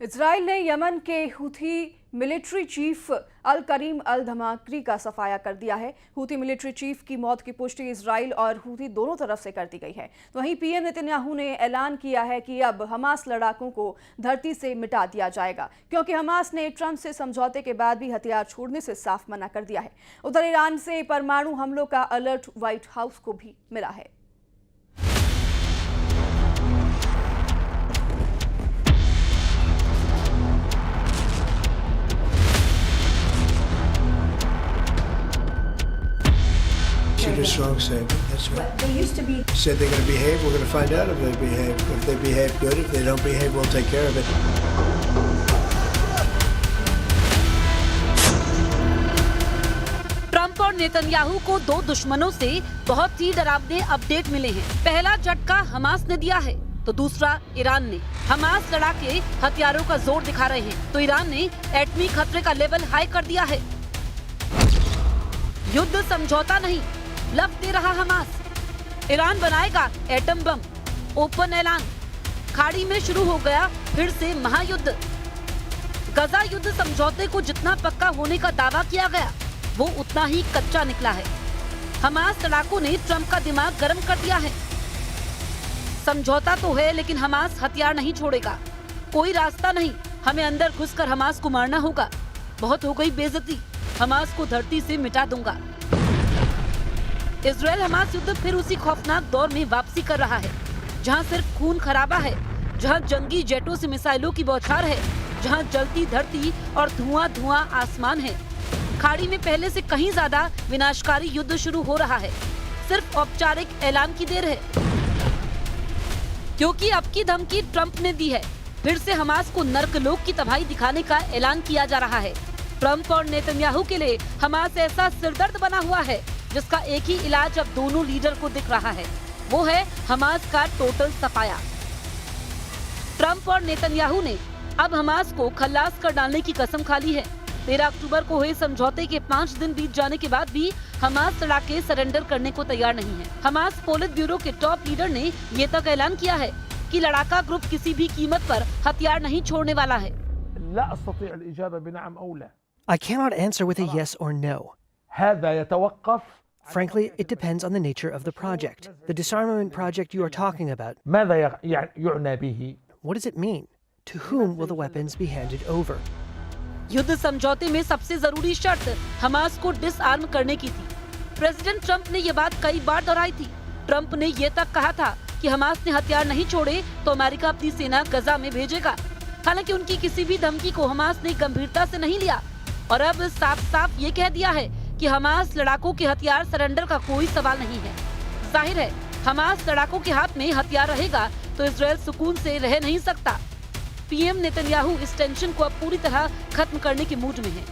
Israel ने Yemen के Houthi military chief अल करीम अल धमाकरी का सफाया कर दिया है। हूथी मिलिट्री चीफ की मौत की पुष्टि इजराइल और हूथी दोनों तरफ से कर दी गई है। तो वहीं पीएम नेतन्याहू ने ऐलान किया है कि अब हमास लड़ाकों को धरती से मिटा दिया जाएगा, क्योंकि हमास ने ट्रंप से समझौते के बाद भी हथियार छोड़ने से साफ मना कर दिया है। उधर ईरान से परमाणु हमलों का अलर्ट व्हाइट हाउस को भी मिला है। Issued a strong statement. That's right. They used to be. Said they're going to behave. We're going to find out if they behave. If they behave, good. If they don't behave, we'll take care of it. Trump और Netanyahu को दो दुश्मनों से बहुत ही डरावने update मिले हैं। पहला झटका हमास ने दिया है तो दूसरा ईरान ने। हमास लड़ाके हथियारों का जोर दिखा रहे हैं तो ईरान ने एटमी खतरे का लेवल हाई कर दिया है। युद्ध समझौता नहीं, लफ दे रहा हमास। ईरान बनाएगा एटम बम, ओपन ऐलान। खाड़ी में शुरू हो गया फिर से महायुद्ध। गजा युद्ध समझौते को जितना पक्का होने का दावा किया गया वो उतना ही कच्चा निकला है। हमास लड़ाकों ने ट्रंप का दिमाग गर्म कर दिया है। समझौता तो है लेकिन हमास हथियार नहीं छोड़ेगा। कोई रास्ता नहीं, हमें अंदर घुसकर हमास को मारना होगा। बहुत हो गई बेइज्जती, हमास को धरती से मिटा दूंगा। इजराइल हमास युद्ध फिर उसी खौफनाक दौर में वापसी कर रहा है, जहां सिर्फ खून खराबा है, जहां जंगी जेटों से मिसाइलों की बौछार है, जहां जलती धरती और धुआं धुआं आसमान है। खाड़ी में पहले से कहीं ज्यादा विनाशकारी युद्ध शुरू हो रहा है। सिर्फ औपचारिक ऐलान की देर है, क्योंकि अब की धमकी ट्रंप ने दी है। फिर से हमास को नर्कलोक की तबाही दिखाने का ऐलान किया जा रहा है। ट्रंप और नेतन्याहू के लिए हमास ऐसा सिरदर्द बना हुआ है जिसका एक ही इलाज अब दोनों लीडर को दिख रहा है, वो है हमास का टोटल सफाया। ट्रंप और नेतन्याहू ने अब हमास को खल्लास कर डालने की कसम खा ली है। 13 अक्टूबर को हुए समझौते के 5 दिन बीत जाने के बाद भी हमास लड़ाके सरेंडर करने को तैयार नहीं है। हमास पोलित ब्यूरो के टॉप लीडर ने ये तक ऐलान किया है कि लड़ाका ग्रुप किसी भी कीमत पर हथियार नहीं छोड़ने वाला है। I cannot answer with a yes or no. Frankly, it depends on the nature of the project. The disarmament project you are talking about. What does it mean? To whom will the weapons be handed over? युद्ध समझौते में सबसे जरूरी शर्त Hamas को disarm करने की थी। प्रेसिडेंट ट्रंप ने ये बात कई बार दोहराई थी। ट्रंप ने ये तक कहा था कि हमास ने हथियार नहीं छोड़े तो अमेरिका अपनी सेना गजा में भेजेगा। हालांकि उनकी किसी भी धमकी को हमास ने गंभीरता से नहीं लिया और अब साफ साफ ये कह दिया है कि हमास लड़ाकों के हथियार सरेंडर का कोई सवाल नहीं है। जाहिर है हमास लड़ाकों के हाथ में हथियार रहेगा तो इजराइल सुकून से रह नहीं सकता। पीएम नेतन्याहू इस टेंशन को अब पूरी तरह खत्म करने के मूड में है।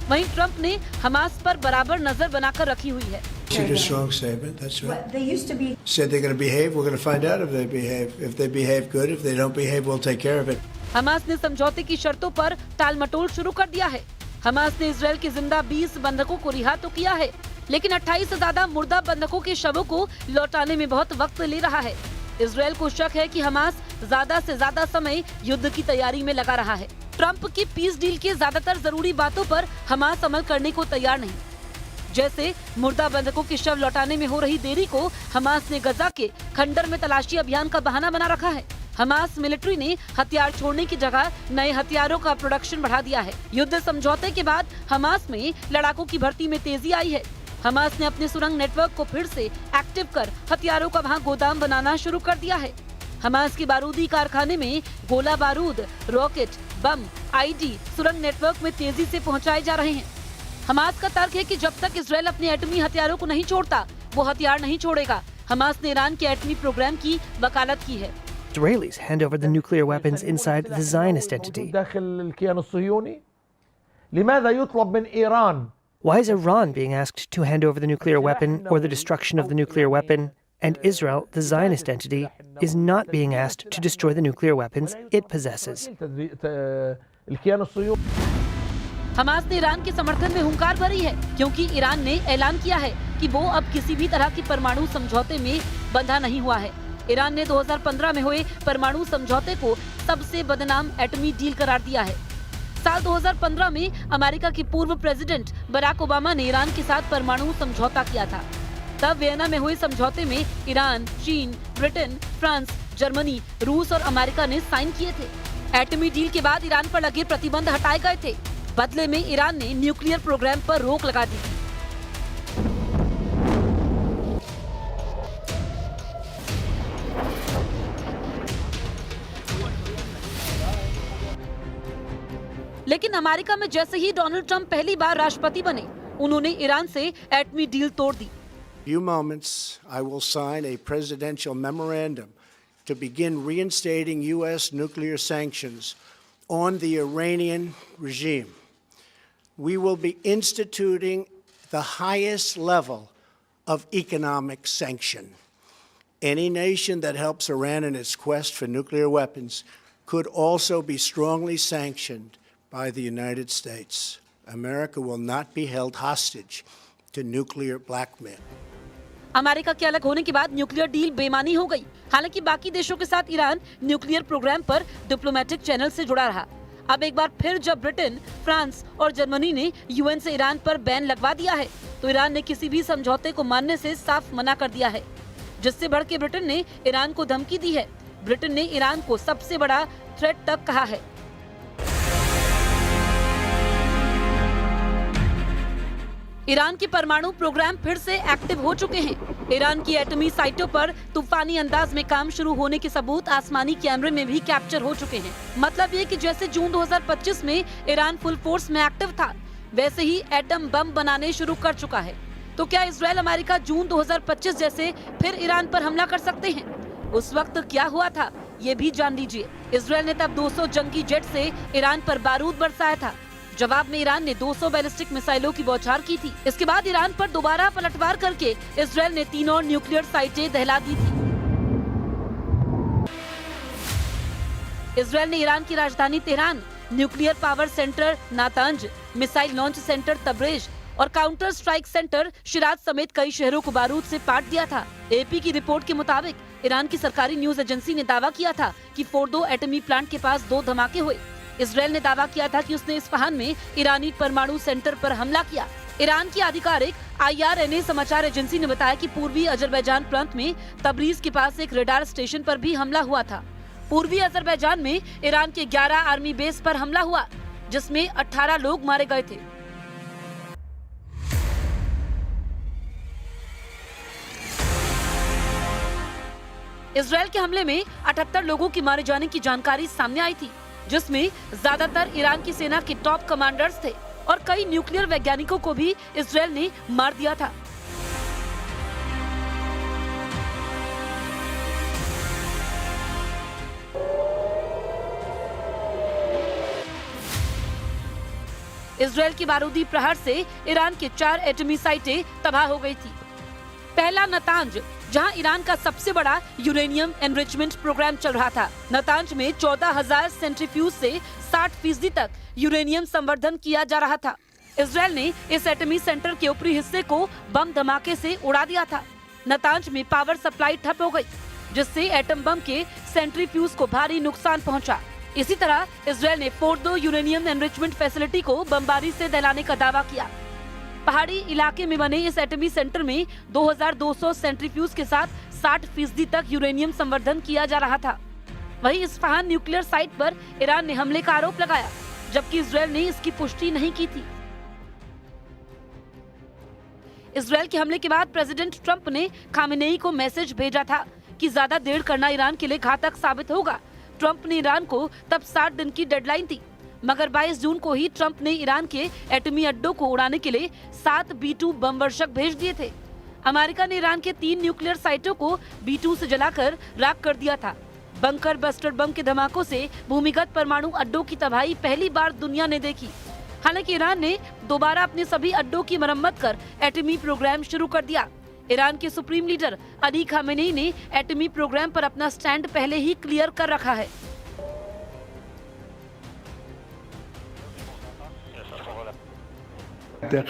वहीं ट्रंप ने हमास पर बराबर नजर बनाकर रखी हुई है। Issued a strong statement. That's right. They used to be. Said they're going to behave. We're going to find out if they behave. If they behave, good. If they don't behave, we'll take care of it. Hamas ने समझौते की शर्तों पर टालमटोल शुरू कर दिया है। Hamas ने इजराइल के जिंदा 20 बंधकों को रिहा तो किया है, लेकिन 28 से ज्यादा मुर्दा बंधकों के शवों को लौटाने में बहुत वक्त ले रहा है। इजराइल को शक है कि हमास ज्यादा से ज्यादा समय युद्ध की तैयारी में लगा रहा है। ट्रंप की पीस डील के ज्यादातर जरूरी बातों पर हमास अमल करने को तैयार नहीं, जैसे मुर्दा बंधकों के शव लौटाने में हो रही देरी को हमास ने गजा के खंडर में तलाशी अभियान का बहाना बना रखा है। हमास मिलिट्री ने हथियार छोड़ने की जगह नए हथियारों का प्रोडक्शन बढ़ा दिया है। युद्ध समझौते के बाद हमास में लड़ाकों की भर्ती में तेजी आई है। हमास ने अपने सुरंग नेटवर्क को फिर से एक्टिव कर हथियारों का वहां गोदाम बनाना शुरू कर दिया है। हमास के बारूदी कारखाने में गोला बारूद, रॉकेट, बम, आईडी सुरंग नेटवर्क में तेजी से पहुंचाए जा रहे हैं। हमास का तर्क है कि जब तक इजराइल अपने एटमी हथियारों को नहीं छोड़ता वो हथियार नहीं छोड़ेगा। हमास ने ईरान के एटमी प्रोग्राम की वकालत की है। Israelis hand over the nuclear weapons inside the Zionist entity. Why is Iran being asked to hand over the nuclear weapon or the destruction of the nuclear weapon, and Israel, the Zionist entity, is not being asked to destroy the nuclear weapons it possesses? Hamas ने Iran के समर्थन में हुंकार भरी है, क्योंकि Iran ने ऐलान किया है कि वो अब किसी भी तरह की परमाणु समझौते में बंधा नहीं हुआ है। ईरान ने 2015 में हुए परमाणु समझौते को सबसे बदनाम एटमी डील करार दिया है। साल 2015 में अमेरिका के पूर्व प्रेसिडेंट बराक ओबामा ने ईरान के साथ परमाणु समझौता किया था। तब वियना में हुए समझौते में ईरान, चीन, ब्रिटेन, फ्रांस, जर्मनी, रूस और अमेरिका ने साइन किए थे। एटमी डील के बाद ईरान पर लगे प्रतिबंध हटाए गए थे। बदले में ईरान ने न्यूक्लियर प्रोग्राम पर रोक लगा दी थी। लेकिन अमेरिका में जैसे ही डोनाल्ड ट्रंप पहली बार राष्ट्रपति बने, उन्होंने ईरान से एटमी डील तोड़ दी। few moments, I will sign a presidential memorandum to begin reinstating U.S. nuclear sanctions on the Iranian regime. We will be instituting the highest level of economic sanction. Any nation that helps Iran in its quest for nuclear weapons could also be strongly sanctioned by the United States. America will not be held hostage to nuclear blackmail. America के अलग होने के बाद nuclear deal बेमानी हो गई। हालांकि बाकी देशों के साथ ईरान न्यूक्लियर प्रोग्राम पर डिप्लोमेटिक चैनल से जुड़ा रहा। अब एक बार फिर जब ब्रिटेन, फ्रांस और जर्मनी ने यूएन से ईरान पर बैन लगवा दिया है, तो ईरान ने किसी भी समझौते को मानने से साफ मना कर दिया है, जिससे बढ़ के ब्रिटेन ने ईरान को धमकी दी है। ब्रिटेन ने ईरान को सबसे बड़ा थ्रेट तक कहा है। ईरान के परमाणु प्रोग्राम फिर से एक्टिव हो चुके हैं। ईरान की एटमी साइटों पर तूफानी अंदाज में काम शुरू होने के सबूत आसमानी कैमरे में भी कैप्चर हो चुके हैं। मतलब ये कि जैसे जून 2025 में ईरान फुल फोर्स में एक्टिव था, वैसे ही एटम बम बनाने शुरू कर चुका है। तो क्या इजराइल अमेरिका जून 2025 जैसे फिर ईरान पर हमला कर सकते हैं? उस वक्त क्या हुआ था, ये भी जान लीजिए। इजराइल ने तब 200 जंगी जेट से ईरान पर बारूद बरसाया था। जवाब में ईरान ने 200 बैलिस्टिक मिसाइलों की बौछार की थी। इसके बाद ईरान पर दोबारा पलटवार करके इजराइल ने 3 और न्यूक्लियर साइटें दहला दी थी। इजराइल ने ईरान की राजधानी Tehran, nuclear power center Natanz, missile launch center Tabriz और काउंटर स्ट्राइक सेंटर शिराज समेत कई शहरों को बारूद से पाट दिया था। एपी की रिपोर्ट के मुताबिक ईरान की सरकारी न्यूज एजेंसी ने दावा किया था कि फोर्डो एटमी प्लांट के पास 2 धमाके हुए। इजराइल ने दावा किया था कि उसने इस्फहान में ईरानी परमाणु सेंटर पर हमला किया। ईरान की आधिकारिक IRNA समाचार एजेंसी ने बताया कि पूर्वी अजरबैजान प्रांत में तबरीज के पास एक रडार स्टेशन पर भी हमला हुआ था। पूर्वी अजरबैजान में ईरान के 11 आर्मी बेस पर हमला हुआ, जिसमें 18 लोग मारे गए थे। इजराइल के हमले में 78 लोगों की मारे जाने की जानकारी सामने आई थी, जिसमें ज्यादातर ईरान की सेना के टॉप कमांडर्स थे और कई न्यूक्लियर वैज्ञानिकों को भी इजराइल ने मार दिया था। इजराइल की बारूदी प्रहार से ईरान के 4 एटमी साइटें तबाह हो गई थी। पहला नतांज, जहां ईरान का सबसे बड़ा यूरेनियम एनरिचमेंट प्रोग्राम चल रहा था। नतांज में 14,000 सेंट्रीफ्यूज से 60% तक यूरेनियम संवर्धन किया जा रहा था। इजराइल ने इस एटमी सेंटर के ऊपरी हिस्से को बम धमाके से उड़ा दिया था। नतांज में पावर सप्लाई ठप हो गई, जिससे एटम बम के सेंट्रीफ्यूज को भारी नुकसान पहुंचा। इसी तरह इजराइल ने फोर्डो यूरेनियम एनरिचमेंट फैसिलिटी को बमबारी से दहलाने का दावा किया। पहाड़ी इलाके में बने इस एटमी सेंटर में 2200 सेंट्रीफ्यूज के साथ 60% तक यूरेनियम संवर्धन किया जा रहा था। वहीं इस्फहान न्यूक्लियर साइट पर ईरान ने हमले का आरोप लगाया, जबकि इजराइल ने इसकी पुष्टि नहीं की थी। इजराइल के हमले के बाद प्रेसिडेंट ट्रंप ने खामेनेई को मैसेज भेजा था कि ज्यादा देर करना ईरान के लिए घातक साबित होगा। ट्रंप ने ईरान को तब 60 दिन की डेडलाइन थी, मगर 22 जून को ही ट्रंप ने ईरान के एटमी अड्डों को उड़ाने के लिए 7 B-2 बम वर्षक भेज दिए थे। अमेरिका ने ईरान के 3 न्यूक्लियर साइटों को B-2 से जलाकर राख कर दिया था। बंकर बस्टर बम के धमाकों से भूमिगत परमाणु अड्डों की तबाही पहली बार दुनिया ने देखी। हालांकि ईरान ने दोबारा अपने सभी अड्डों की मरम्मत कर एटमी प्रोग्राम शुरू कर दिया। ईरान के सुप्रीम लीडर अली खामेनेई ने एटमी प्रोग्राम पर अपना स्टैंड पहले ही क्लियर कर रखा है।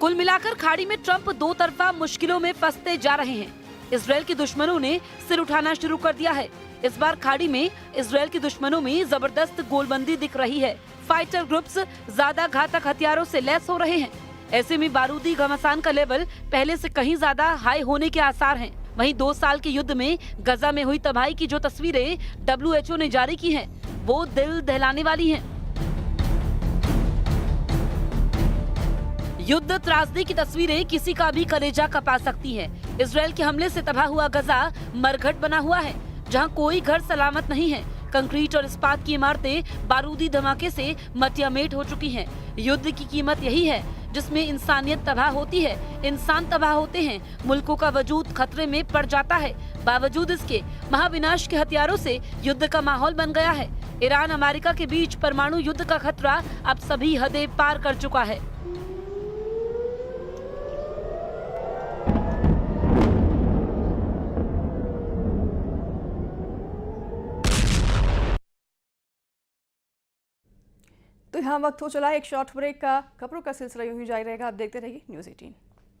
कुल मिलाकर खाड़ी में ट्रंप दो तरफा मुश्किलों में फंसते जा रहे हैं। इजरायल के दुश्मनों ने सिर उठाना शुरू कर दिया है। इस बार खाड़ी में इजरायल के दुश्मनों में जबरदस्त गोलबंदी दिख रही है। फाइटर ग्रुप्स ज्यादा घातक हथियारों से लैस हो रहे हैं। ऐसे में बारूदी घमासान का लेवल पहले से कहीं ज्यादा हाई होने के आसार हैं। वहीं 2 साल के युद्ध में गजा में हुई तबाही की जो तस्वीरें WHO ने जारी की हैं, वो दिल दहलाने वाली हैं। युद्ध त्रासदी की तस्वीरें किसी का भी कलेजा कपा सकती हैं। इजरायल के हमले से तबाह हुआ गजा मरघट बना हुआ है, जहां कोई घर सलामत नहीं है। कंक्रीट और इस्पात की इमारतें बारूदी धमाके से मटियामेट हो चुकी हैं। युद्ध की कीमत यही है जिसमें इंसानियत तबाह होती है, इंसान तबाह होते हैं, मुल्कों का वजूद खतरे में पड़ जाता है। बावजूद इसके महाविनाश के हथियारों से युद्ध का माहौल बन गया है। ईरान अमेरिका के बीच परमाणु युद्ध का खतरा अब सभी हदें पार कर चुका है। तो यहाँ वक्त हो चला है एक शॉर्ट ब्रेक का। खबरों का सिलसिला यूं ही जारी रहेगा। आप देखते रहिए न्यूज़ 18।